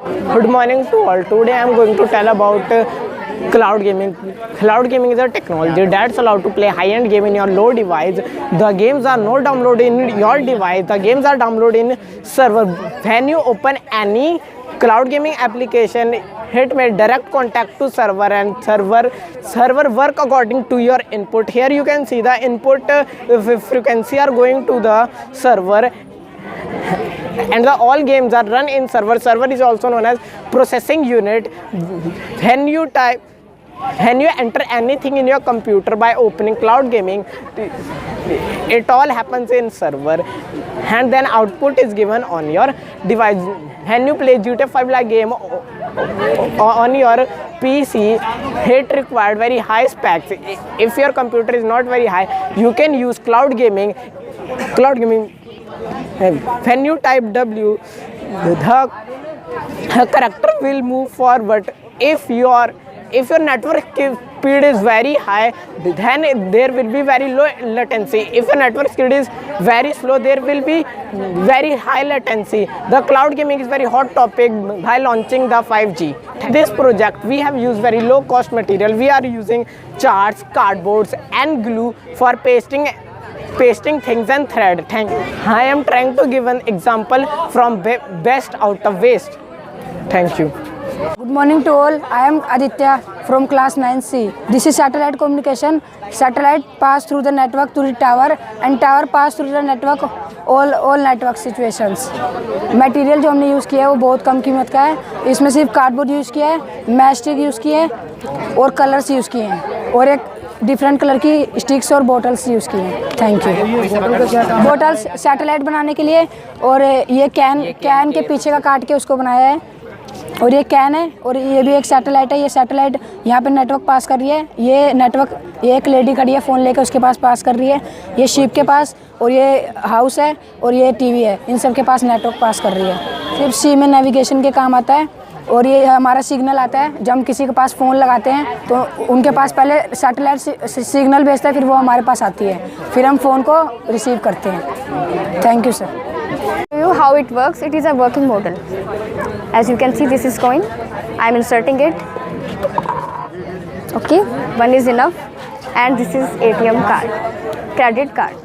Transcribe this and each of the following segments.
Good morning to all. Today I am going to tell about cloud gaming. Cloud gaming is a technology that's allowed to play high-end game in your low device. The games are not downloaded in your device. The games are downloaded in server. When you open any cloud gaming application, it may direct contact to server, and server work according to your input. Here you can see the input frequency are going to the server, and all games are run in server. Server is also known as processing unit. When you enter anything in your computer by opening cloud gaming, it all happens in server, and then output is given on your device. When you play GTA 5 like game on your PC, it required very high specs. If your computer is not very high, you can use cloud gaming. When you type W, the character will move forward. If your network speed is very high, then there will be very low latency. If your network speed is very slow, there will be very high latency. The cloud gaming is very hot topic by launching the 5G. This project we have used very low cost material. We are using charts, cardboards and glue for pasting things and thread. I am trying to give an example from best out of waste. Thank you. Good morning to all. I am Aditya from class 9C. This is satellite communication. Satellite pass through the network to the tower, and tower pass through the network all network situations. Material जो हमने use किया है वो बहुत कम कीमत का है. इसमें सिर्फ कार्डबोर्ड यूज़ किया है, मैस्टिक यूज़ किए हैं और कलर्स यूज़ किए हैं, और एक डिफरेंट कलर की स्टिक्स और बॉटल्स यूज़ किए हैं. Thank you. बॉटल्स सैटेलाइट बनाने के लिए, और ये कैन के पीछे का काट के उसको बनाया है, और ये कैन है, और ये भी एक सैटेलाइट है. ये सैटेलाइट यहाँ पे नेटवर्क पास कर रही है. ये नेटवर्क, ये एक लेडी खड़ी है फ़ोन लेकर, उसके पास कर रही है. ये शिप के पास, और ये हाउस है, और ये टीवी है. इन सब के पास नेटवर्क पास कर रही है. सिर्फ सी में नेविगेशन के काम आता है. और ये हमारा सिग्नल आता है. जब हम किसी के पास फ़ोन लगाते हैं तो उनके पास पहले सैटेलाइट सिग्नल भेजता है, फिर वो हमारे पास आती है, फिर हम फ़ोन को रिसीव करते हैं. Thank you sir. How it works? It is a working model. As you can see, this is coin. I am inserting it. Okay, one is enough, and this is ATM card, credit card.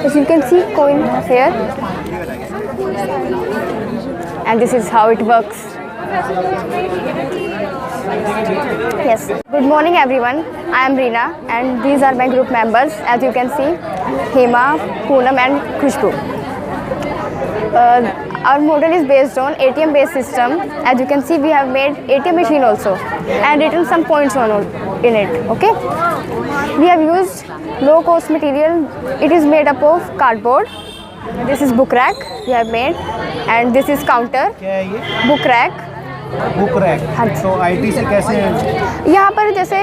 As you can see, coin here, and this is how it works. Yes. Good morning, everyone. I am Reena, and these are my group members. As you can see, Hema, Poonam, and Khushbu. Our model is based on ATM-based system. As you can see, we have made ATM machine also, and written some points in it. Okay. We have used low-cost material. It is made up of cardboard. This is book rack we have made, and this is counter. Book rack. Book rack. तो IT से कैसे यहाँ पर जैसे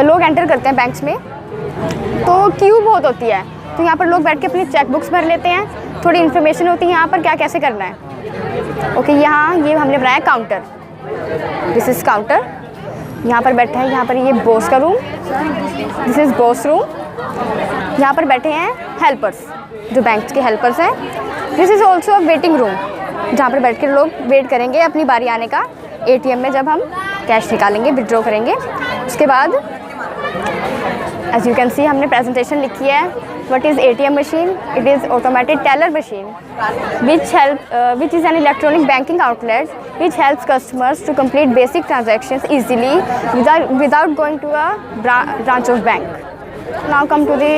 लोग enter करते हैं banks में, तो क्यू बहुत होती है, तो यहाँ पर लोग बैठ के अपनी चेक बुक्स भर लेते हैं. थोड़ी इन्फॉर्मेशन होती है यहाँ पर क्या कैसे करना है. ओके, यहाँ ये हमने बनाया काउंटर. This is counter. यहाँ पर बैठे हैं, यहाँ पर ये बॉस का room. This is boss room. यहाँ पर बैठे हैं हेल्पर्स, जो बैंक के हेल्पर्स हैं. This is also a waiting room, जहाँ पर बैठ कर लोग वेट करेंगे अपनी बारी आने का. एटीएम में जब हम कैश निकालेंगे, विड्रॉ करेंगे. उसके बाद एज यू कैन सी हमने प्रेजेंटेशन लिखी है. What is ATM machine? It is automated teller machine which is an electronic banking outlet which helps customers to complete basic transactions easily without going to a branch of bank. Now come to the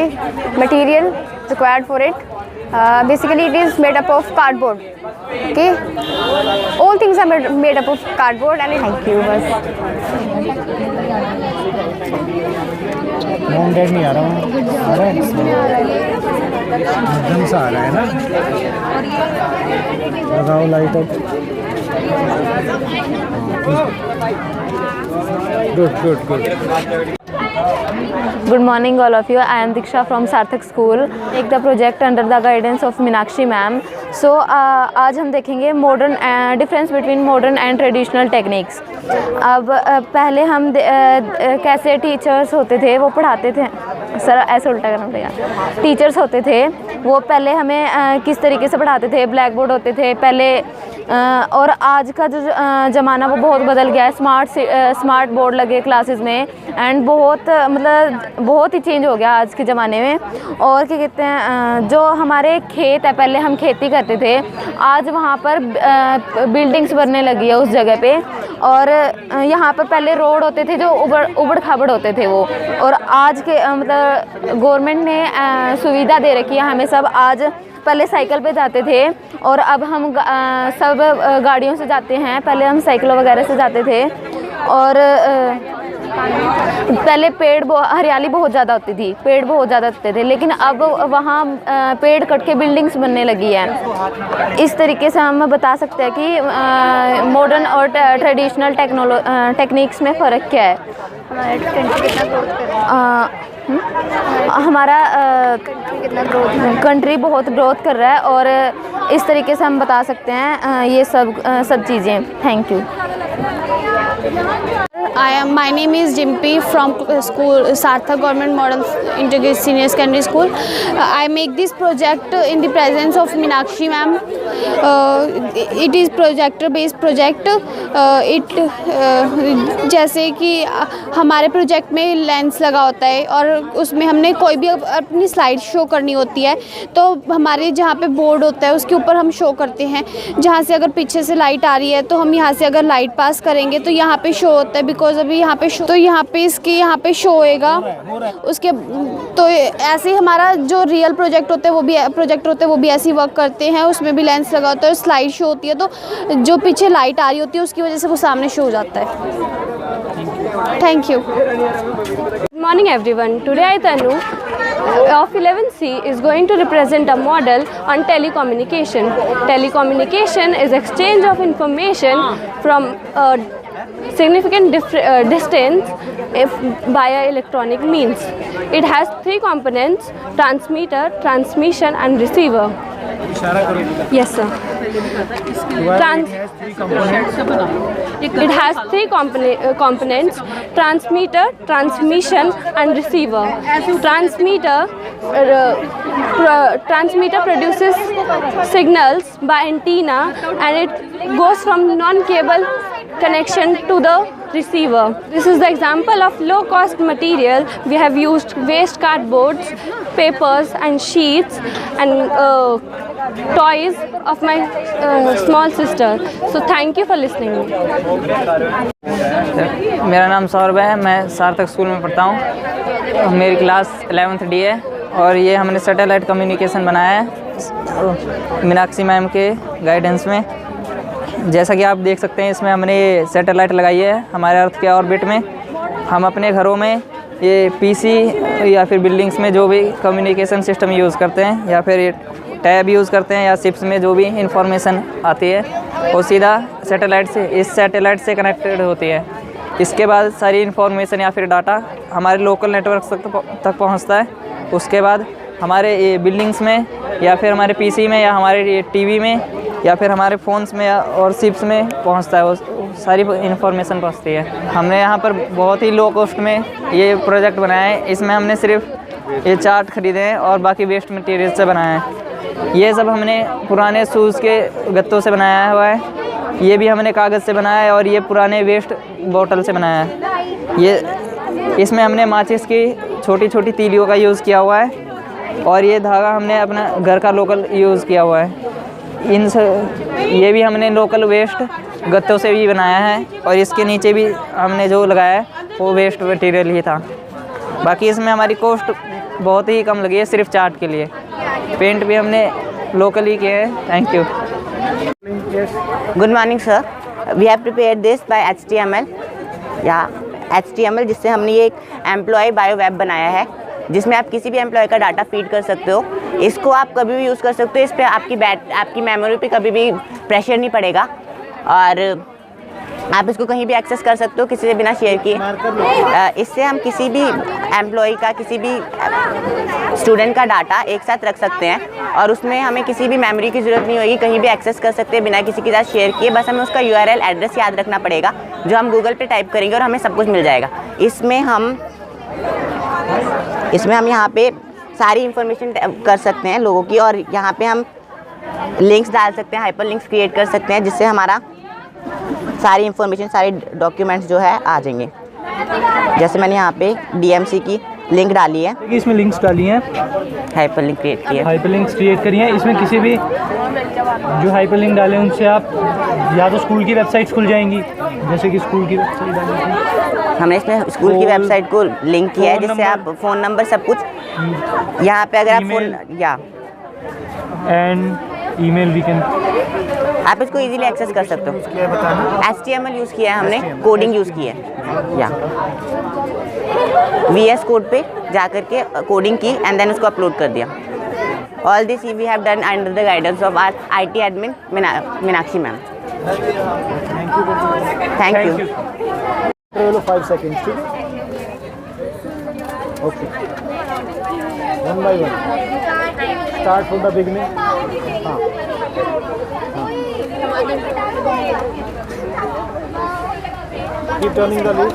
material required for it. Basically it is made up of cardboard. Okay, all things are made up of cardboard. And thank you. Mom dad नहीं आ रहा हूँ. एकदम सा आ रहा है ना. लगाओ light up. Good good good. Good morning all of you. I am Diksha from Sarthak School. Make the project under the guidance of Meenakshi ma'am. So आज हम देखेंगे modern difference between modern and traditional techniques. अब पहले हम कैसे teachers होते थे वो पढ़ाते थे, सर ऐसे उल्टा करना पड़ेगा। टीचर्स होते थे वो पहले हमें किस तरीके से पढ़ाते थे, ब्लैक बोर्ड होते थे पहले, और आज का जो ज़माना वो बहुत बदल गया है। स्मार्ट बोर्ड लगे क्लासेस में एंड बहुत मतलब बहुत ही चेंज हो गया आज के ज़माने में। और क्या कहते हैं, जो हमारे खेत है पहले हम खेती करते थे, आज वहाँ पर बिल्डिंग्स बनने लगी है उस जगह पे। और यहाँ पर पहले रोड होते थे जो उबड़ खाबड़ होते थे वो, और आज के मतलब गवर्नमेंट ने सुविधा दे रखी है हमें सब। आज पहले साइकिल पे जाते थे और अब हम सब गाड़ियों से जाते हैं, पहले हम साइकिलों वगैरह से जाते थे। और पहले हरियाली बहुत ज़्यादा होती थी, पेड़ बहुत ज़्यादा होते थे, लेकिन अब वहाँ पेड़ कट के बिल्डिंग्स बनने लगी है। इस तरीके से हम बता सकते हैं कि मॉडर्न और ट्रेडिशनल टेक्निक्स में फ़र्क क्या है। हमारा कंट्री बहुत ग्रोथ कर रहा है, और इस तरीके से हम बता सकते हैं ये सब चीज़ें। Thank you. My name is Jimpy from school Sarthak Government Model Integrated Senior Secondary School. I make this project in the presence of Meenakshi ma'am. It is projector based project. जैसे कि हमारे प्रोजेक्ट में lens लगा होता है और उसमें हमने कोई भी अपनी स्लाइड शो करनी होती है, तो हमारे जहाँ पे बोर्ड होता है उसके ऊपर हम शो करते हैं। जहाँ से अगर पीछे से लाइट आ रही है तो हम यहाँ से अगर लाइट पास करेंगे तो यहाँ पे शो होता है, बिकॉज अभी यहाँ पे शो, तो यहाँ पे इसके यहाँ पे शो होएगा उसके। तो ऐसे ही हमारा जो रियल प्रोजेक्ट होते हैं वो भी ऐसे ही वर्क करते हैं। उसमें भी लेंस लगा होता है और स्लाइड शो होती है, तो जो पीछे लाइट आ रही होती है उसकी वजह से वो सामने शो हो जाता है। Thank you. Good morning everyone. Today I Tanu of 11C is going to represent a model on telecommunication. Telecommunication is exchange of information from a significant distance via electronic means. It has three components: transmitter, transmission and receiver. Yes sir. It has three components: transmitter, transmission and receiver. Transmitter produces signals by antenna and it goes from non-cable connection to the receiver. This is the example of low cost material. We have used waste cardboards, papers and sheets and toys of my small sister. So thank you for listening me. मेरा नाम सौरभ है, मैं सार्थक school में पढ़ता हूँ। मेरी class 11th D है और ये हमने सैटेलाइट कम्युनिकेशन बनाया है मीनाक्षी मैम के गाइडेंस में। जैसा कि आप देख सकते हैं इसमें हमने ये सैटेलाइट लगाई है हमारे अर्थ के ऑर्बिट में। हम अपने घरों में ये पीसी या फिर बिल्डिंग्स में जो भी कम्युनिकेशन सिस्टम यूज़ करते हैं या फिर ये टैब यूज़ करते हैं या शिप्स में जो भी इंफॉर्मेशन आती है वो सीधा इस सैटेलाइट से कनेक्टेड होती है। इसके बाद सारी इन्फॉर्मेशन या फिर डाटा हमारे लोकल नेटवर्क तक पहुंचता है। उसके बाद हमारे ये बिल्डिंग्स में या फिर हमारे पीसी में या हमारे ये टीवी में या फिर हमारे फ़ोन्स में और शिप्स में पहुंचता है, वो सारी इन्फॉर्मेशन पहुंचती है। हमने यहाँ पर बहुत ही लो कॉस्ट में ये प्रोजेक्ट बनाया है। इसमें हमने सिर्फ ये चार्ट ख़रीदे हैं और बाकी वेस्ट मटेरियल से बनाया है। ये सब हमने पुराने शूज़ के गत्तों से बनाया हुआ है। ये भी हमने कागज़ से बनाया है और ये पुराने वेस्ट बॉटल से बनाया है। ये इसमें हमने माचिस की छोटी छोटी तीलियों का यूज़ किया हुआ है और ये धागा हमने अपना घर का लोकल यूज़ किया हुआ है। ये भी हमने लोकल वेस्ट गत्तों से भी बनाया है और इसके नीचे भी हमने जो लगाया है वो वेस्ट मटेरियल ही था। बाकी इसमें हमारी कॉस्ट बहुत ही कम लगी है सिर्फ चार्ट के लिए। पेंट भी हमने लोकल ही किए हैं। Thank you. Good morning sir, we have prepared this by HTML या HTML, जिससे हमने ये एक एम्प्लॉय बायो वेब बनाया है जिसमें आप किसी भी एम्प्लॉय का डाटा फीड कर सकते हो। इसको आप कभी भी यूज़ कर सकते हो। इस पर आपकी मेमोरी पे कभी भी प्रेशर नहीं पड़ेगा और आप इसको कहीं भी एक्सेस कर सकते हो किसी से बिना शेयर किए। इससे हम किसी भी एम्प्लॉय का, किसी भी स्टूडेंट का डाटा एक साथ रख सकते हैं और उसमें हमें किसी भी मेमोरी की ज़रूरत नहीं होगी, कहीं भी एक्सेस कर सकते हैं बिना किसी के साथ शेयर किए। बस हमें उसका URL एड्रेस याद रखना पड़ेगा जो हम गूगल पे टाइप करेंगे और हमें सब कुछ मिल जाएगा। इसमें हम यहाँ पे सारी इंफॉर्मेशन कर सकते हैं लोगों की, और यहाँ पे हम लिंक्स डाल सकते हैं, हाइपर लिंक्स क्रिएट कर सकते हैं जिससे हमारा सारी इंफॉर्मेशन, सारे डॉक्यूमेंट्स जो है आ जाएंगे। जैसे मैंने यहाँ पे DMC की लिंक डाली है, इसमें लिंक्स डाली हैं, हाइपर लिंक क्रिएट किया, हाइपर लिंक्स क्रिएट करी हैं। इसमें किसी भी जो हाइपर लिंक डाले हैं उनसे आप या तो स्कूल की वेबसाइट्स खुल जाएंगी, जैसे कि स्कूल की वेबसाइट डाली थी। हमने इसमें स्कूल की वेबसाइट को लिंक किया है जिससे आप फ़ोन नंबर सब कुछ यहाँ पे अगर आप फ़ोन या एंड ईमेल वी कैन, आप इसको इजीली एक्सेस कर सकते हो। HTML यूज़ किया है हमने, कोडिंग यूज़ की है, या VS कोड पे जा करके कोडिंग की एंड देन उसको अपलोड कर दिया। All this we have done under the guidance of our IT admin Meenakshi ma'am. Thank you. 5 seconds, ठीक है? Okay, 1 by 1 start from the beginning. हाँ, keep turning the leaf.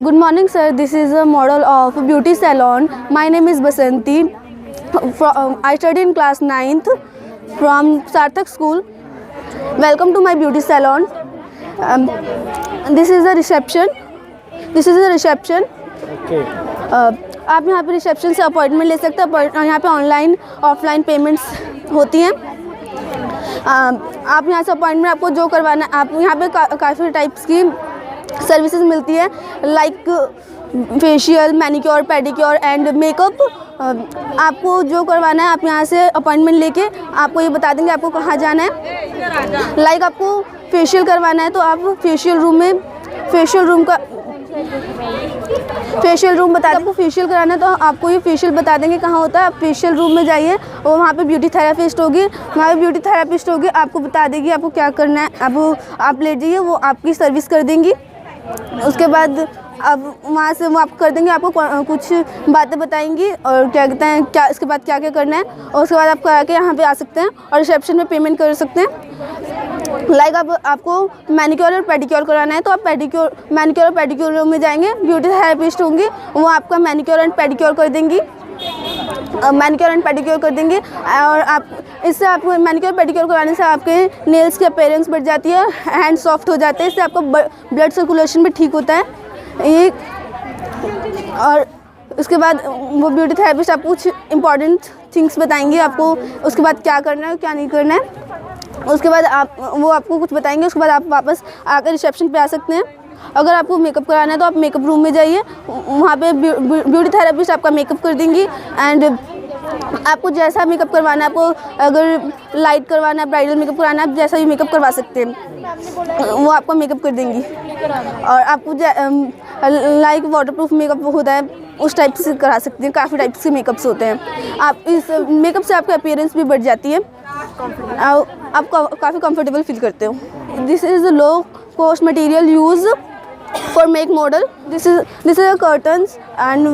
Good morning, sir. This is a model of beauty salon. My name is Basanti. I study in class 9th from Sarthak School. Welcome to my beauty salon. This is the reception. Okay, आप यहाँ पे reception से appointment ले सकते हैं। यहाँ पे online offline payments होती हैं। आप यहाँ से अपॉइंटमेंट, आपको जो करवाना है, आप यहाँ पे काफ़ी टाइप्स की सर्विसेज मिलती है, like facial, manicure, pedicure and makeup. आपको जो करवाना है आप यहाँ से अपॉइंटमेंट लेके आपको ये बता देंगे आपको कहाँ जाना है। लाइक आपको फेशियल करवाना है तो आप फेशियल रूम बता दें। आपको फेशियल कराना है तो आपको ये फेशियल बता देंगे कहाँ होता है। आप फेशियल रूम में जाइए और वहाँ पे ब्यूटी थेरेपिस्ट होगी, आपको बता देगी आपको क्या करना है। आप ले जाइए, वो आपकी सर्विस कर देंगी। उसके बाद अब वहाँ से वो आप कर देंगे, आपको कुछ बातें बताएंगी और क्या कहते हैं, क्या इसके बाद क्या क्या करना है, और उसके बाद आप करा के यहाँ पे आ सकते हैं और रिसेप्शन में पेमेंट कर सकते हैं। लाइक आपको मैनिक्योर और पेडिक्योर कराना है तो आप मैनिक्योर और पेडिक्योर रूम में जाएंगे, ब्यूटी थेरेपिस्ट होंगी, वो आपका मैनिक्योर एंड पेडिक्योर कर देंगी, और आप इससे आपको मैनिक्योर पेडिक्योर कराने से आपके नेल्स की अपीयरेंस बढ़ जाती है, हैंड सॉफ्ट हो जाते हैं, इससे आपका ब्लड सर्कुलेशन भी ठीक होता है ये। और उसके बाद वो ब्यूटी थेरेपिस्ट आपको कुछ इंपॉर्टेंट थिंग्स बताएंगे, आपको उसके बाद क्या करना है क्या नहीं करना है। उसके बाद वो आपको कुछ बताएंगे, उसके बाद आप वापस आकर रिसेप्शन पे आ सकते हैं। अगर आपको मेकअप कराना है तो आप मेकअप रूम में जाइए, वहाँ पे ब्यूटी थेरेपिस्ट आपका मेकअप कर देंगी एंड आपको जैसा मेकअप करवाना है, आपको अगर लाइट करवाना है, ब्राइडल मेकअप कराना है, आप जैसा भी मेकअप करवा सकते हैं, वो आपको मेकअप कर देंगी। और आपको लाइक वाटरप्रूफ मेकअप होता है उस टाइप से करा सकते हैं, काफ़ी टाइप्स के मेकअप्स होते हैं। आप इस मेकअप से आपका अपीयरेंस भी बढ़ जाती है, आप काफ़ी कंफर्टेबल फील करते हो। This is low cost material use for make model. This is a curtains and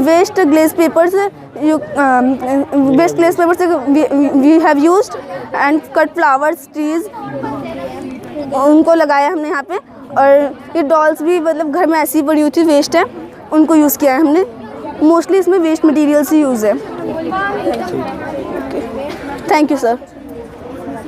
waste glaze papers. Waste glaze papers we have used and cut flowers, trees, उनको लगाया हमने यहाँ पे। और ये डॉल्स भी मतलब घर में ऐसी पड़ी हुई थी, वेस्ट है, उनको यूज़ किया है हमने। मोस्टली इसमें वेस्ट मटेरियल्स ही यूज़ है। Thank you sir.